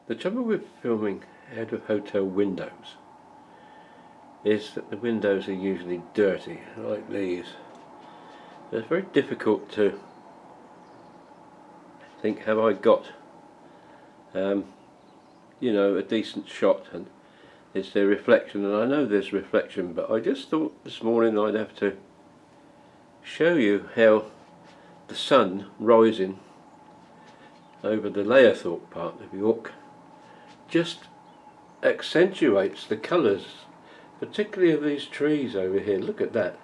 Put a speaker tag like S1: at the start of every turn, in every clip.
S1: The trouble with filming out of hotel windows is that the windows are usually dirty, like these. So it's very difficult to think, have I got you know, a decent shot, and is there reflection? And I know there's reflection, but I just thought this morning I'd have to show you how the sun rising over the Layerthorpe part of York just accentuates the colours, particularly of these trees over here. Look at that.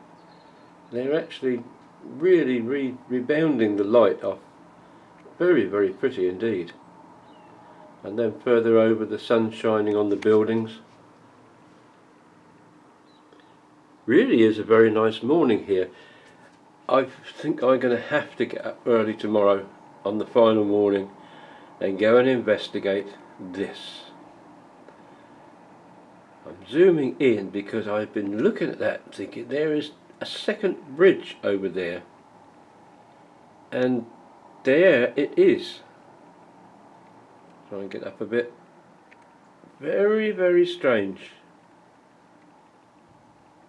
S1: They're actually really rebounding the light off. Very, very pretty indeed. And then further over, the sun shining on the buildings. Really is a very nice morning here. I think I'm going to have to get up early tomorrow on the final morning and go and investigate this. I'm zooming in because I've been looking at that and thinking there is a second bridge over there, and there it is. Try and get up a bit. Very, very strange.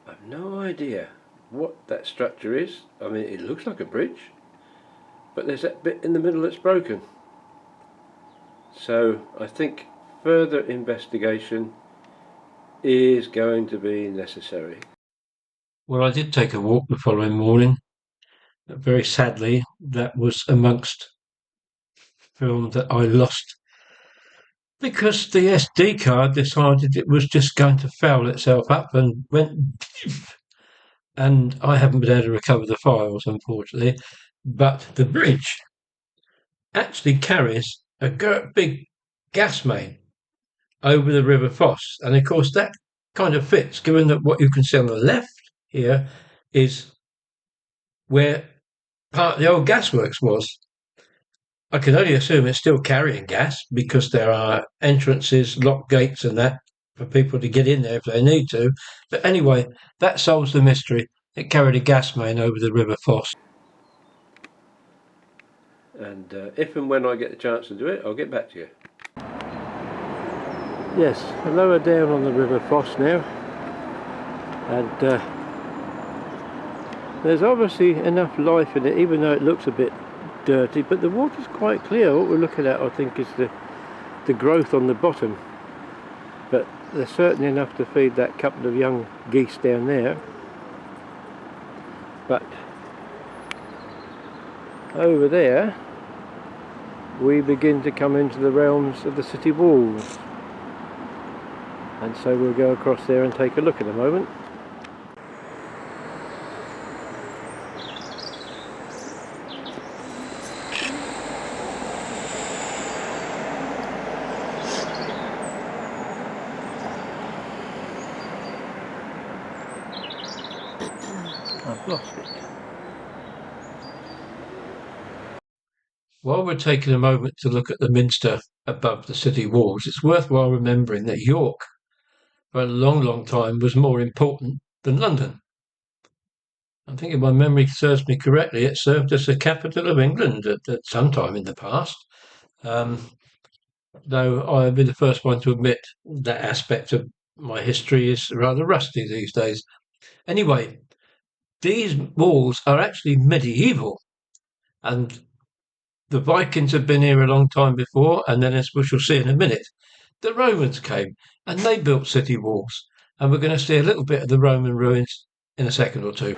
S1: I've no idea what that structure is. I mean, it looks like a bridge, but there's that bit in the middle that's broken. So I think further investigation is going to be necessary. Well, I did take a walk the following morning. Very sadly, that was amongst film that I lost because the SD card decided it was just going to foul itself up and went, and I haven't been able to recover the files, unfortunately. But the bridge actually carries a big gas main over the River Foss, and of course that kind of fits, given that what you can see on the left here is where part of the old gasworks was. I can only assume it's still carrying gas because there are entrances, locked gates and that for people to get in there if they need to. But anyway, that solves the mystery. It carried a gas main over the River Foss. And if and when I get the chance to do it, I'll get back to you. Yes, lower down on the River Foss now, and there's obviously enough life in it, even though it looks a bit dirty, but the water's quite clear. What we're looking at, I think, is the growth on the bottom, but there's certainly enough to feed that couple of young geese down there. But over there we begin to come into the realms of the city walls, and so we'll go across there and take a look in a moment. I've lost it. While we're taking a moment to look at the Minster above the city walls, it's worthwhile remembering that York, for a long time, was more important than London. I think if my memory serves me correctly, it served as the capital of England at some time in the past. Though I'll be the first one to admit that aspect of my history is rather rusty these days. Anyway, these walls are actually medieval, and the Vikings have been here a long time before, and then, as we shall see in a minute, the Romans came and they built city walls, and we're going to see a little bit of the Roman ruins in a second or two.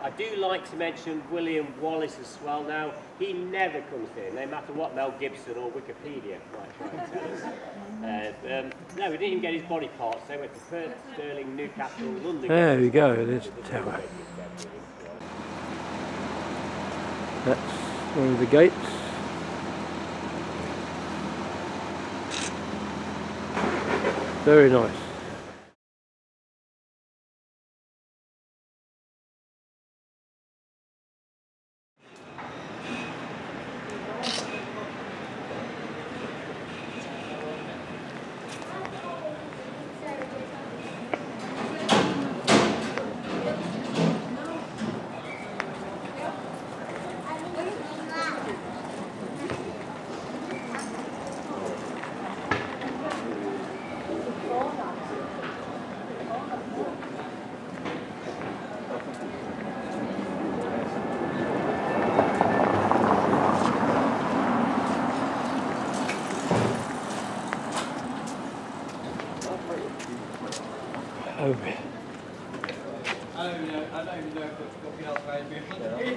S2: I do like to mention William Wallace as well. Now, he never comes here, no matter what Mel Gibson or Wikipedia might try and tell us. No, we didn't even get his body parts. They went to Perth, Stirling, Newcastle, London.
S1: There we go, there's the tower. That's one of the gates. Very nice. Over here.
S3: I don't even know if there's nothing else maybe.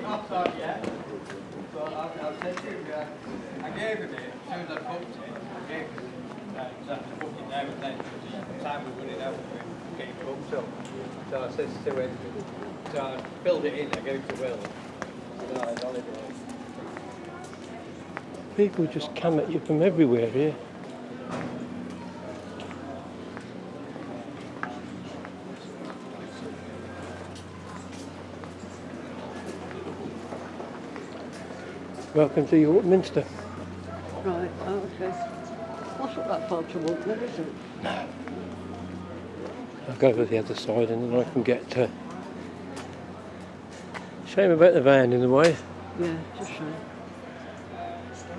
S3: I'm sorry, yeah. So I'll send you, I gave him it, as soon as I booked it, I gave him that to book it there and then, the time was running out of getting booked up. So I said to him, so I filled it in, I gave it to Will. So I was holiday.
S1: People just come at you from everywhere here. Welcome to York Minster.
S4: Right, okay. What's not that far to walk there, is it?
S1: No. I'll go over the other side and then I can get to... Shame about the van in the way.
S4: Yeah, it's a shame.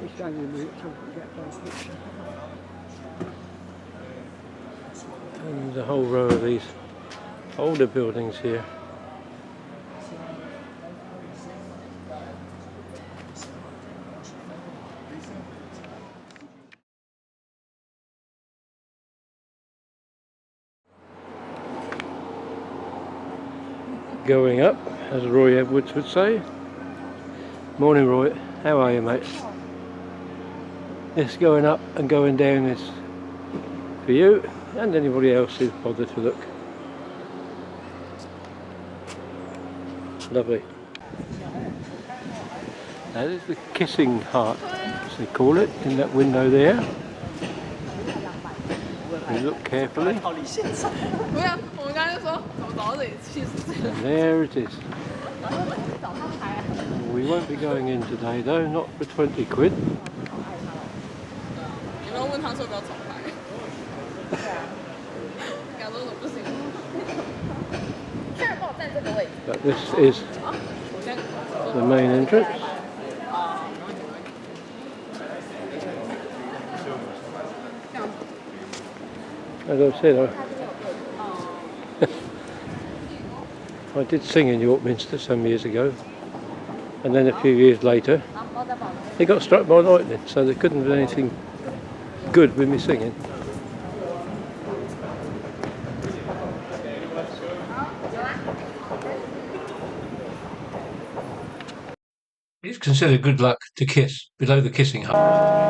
S4: It's only a minute till we get by a picture.
S1: And there's a whole row of these older buildings here. Going up, as Roy Edwards would say. Morning Roy, how are you mate? This going up and going down is for you and anybody else who's bothered to look. Lovely. That is the kissing heart, as they call it, in that window there. You look carefully. And there it is. We won't be going in today though, not for 20 quid. But this is the main entrance. As I said, I did sing in York Minster some years ago, and then a few years later they got struck by lightning, so there couldn't be anything good with me singing. It's considered good luck to kiss below the kissing hut.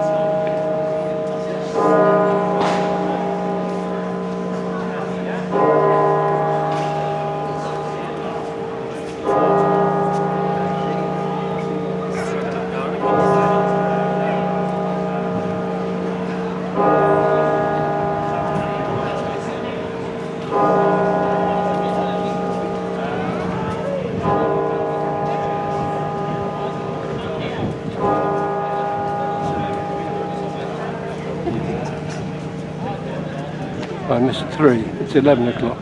S1: I missed 3, it's 11 o'clock.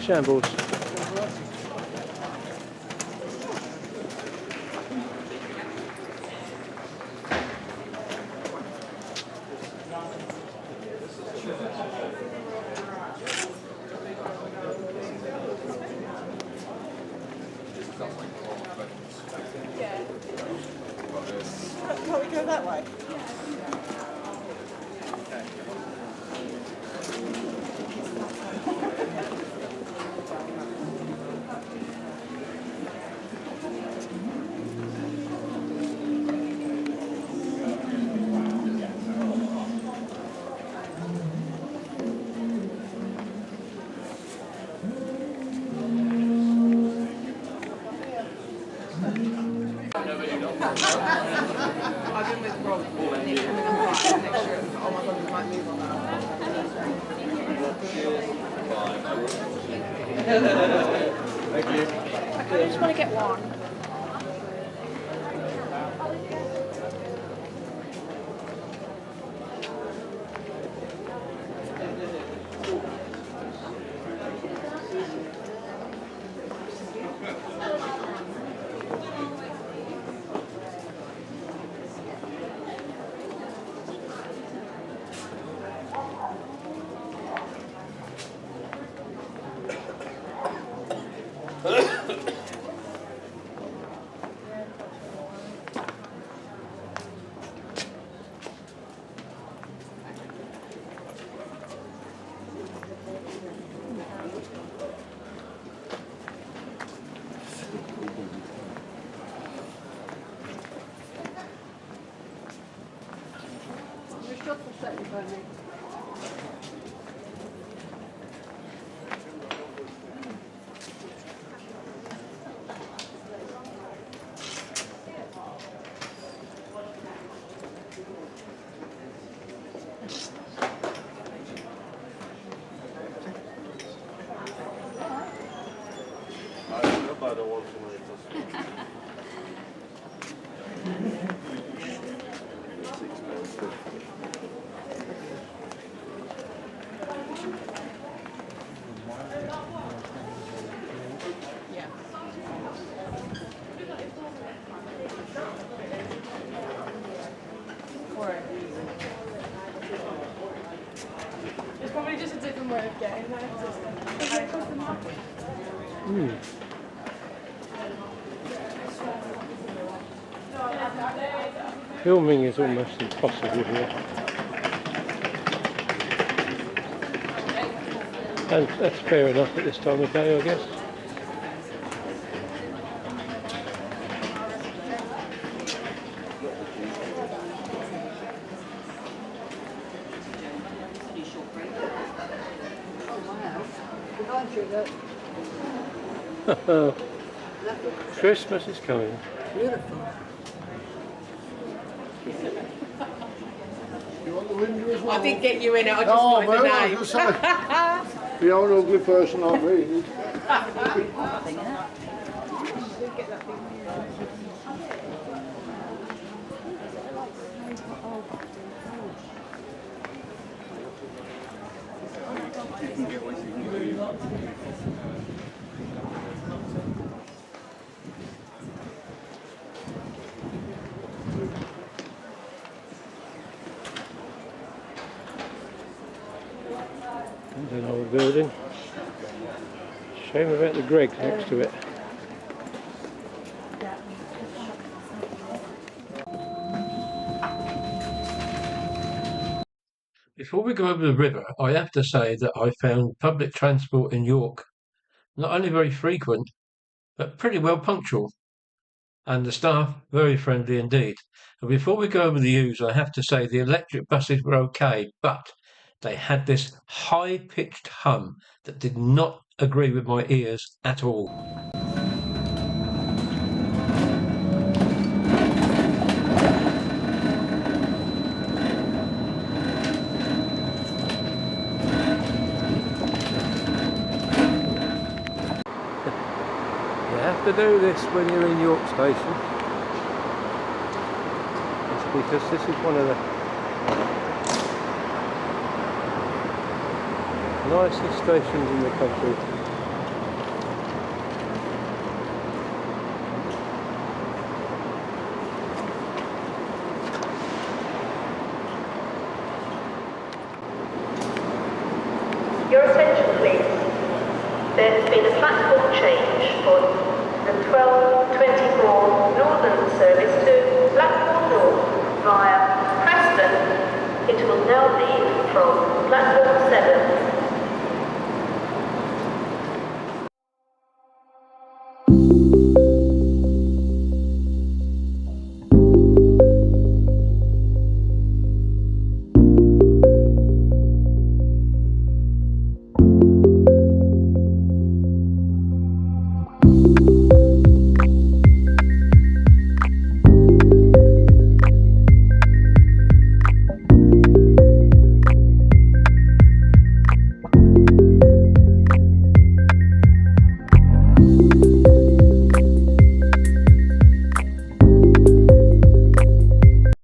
S1: Shambles.
S5: Can't we go that way? I've been with Rob and it's coming up right next year. Oh my god, we might move on that.
S3: Thank you.
S6: I just want to get one.
S7: I don't want to make this.
S6: Yeah. It's probably just a different way of getting there.
S1: Filming is almost impossible here. And that's fair enough at this time of day, I guess. Christmas is coming.
S4: Beautiful. You want the window as well?
S5: I didn't get you in it, I just
S4: No,
S5: wanted
S4: well,
S5: the
S4: I
S5: name.
S4: was gonna say, the only ugly person like me is.
S1: There's an old building. Shame about the Greg next to it. Before we go over the river, I have to say that I found public transport in York not only very frequent, but pretty well punctual, and the staff very friendly indeed. And before we go over the Ouse, I have to say the electric buses were okay, but they had this high-pitched hum that did not agree with my ears at all. You have to do this when you're in York Station. It's because this is one of the nicest stations in the country.